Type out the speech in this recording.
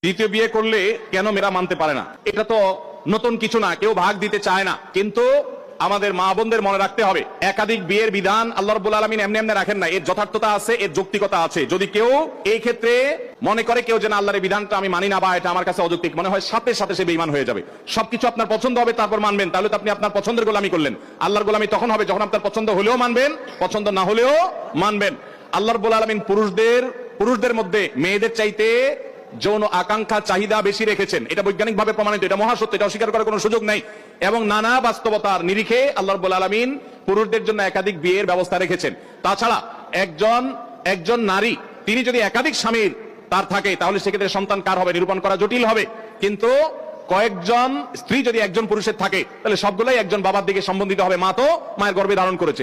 দ্বিতীয় বিয়ে করলে কেন মেয়েরা মানতে পারে না? এটা তো নতুন কিছু না, কেউ ভাগ দিতে চায় না। কিন্তু আমাদের মা বোনদের মনে রাখতে হবে, একাধিক বিয়ের বিধান আল্লাহ রাব্বুল আলামিন এমনি এমনি রাখেন না, এর যথার্থতা আছে, এর যৌক্তিকতা আছে। যদি কেউ এই ক্ষেত্রে মনে করে কেউ যেন আল্লাহর বিধানটা আমি মানি না বা এটা আমার কাছে অযৌক্তিক মনে হয়, সাথে সাথে সে বেঈমান হয়ে যাবে। সবকিছু আপনার পছন্দ হবে তারপর মানবেন, তাহলে তো আপনি আপনার পছন্দের গোলামি করলেন। আল্লাহর গোলামি তখন হবে যখন আপনার পছন্দ হলেও মানবেন, পছন্দ না হলেও মানবেন। আল্লাহ রাব্বুল আলামিন পুরুষদের মধ্যে মেয়েদের চাইতে যৌন আকাঙ্ক্ষা চাহিদা বেশি রেখেছেন, এটা বৈজ্ঞানিকভাবে প্রমাণিত, এটা মহাসত্য, এটা অস্বীকার করার কোনো সুযোগ নাই। এবং নানা বাস্তবতার নিরিখে আল্লাহ রাব্বুল আলামিন পুরুষদের জন্য একাধিক বিয়ের ব্যবস্থা রেখেছেন। তাছাড়া একজন নারী তিনি যদি একাধিক স্বামীর তার থাকে, তাহলে সেক্ষেত্রে সন্তান কার হবে নিরূপণ করা জটিল হবে। কিন্তু কয়েকজন স্ত্রী যদি একজন পুরুষের থাকে, তাহলে সবগুলাই একজন বাবার দিকে সম্বন্ধিত হবে, মা তো মায়ের গর্ভে ধারণ করেছে।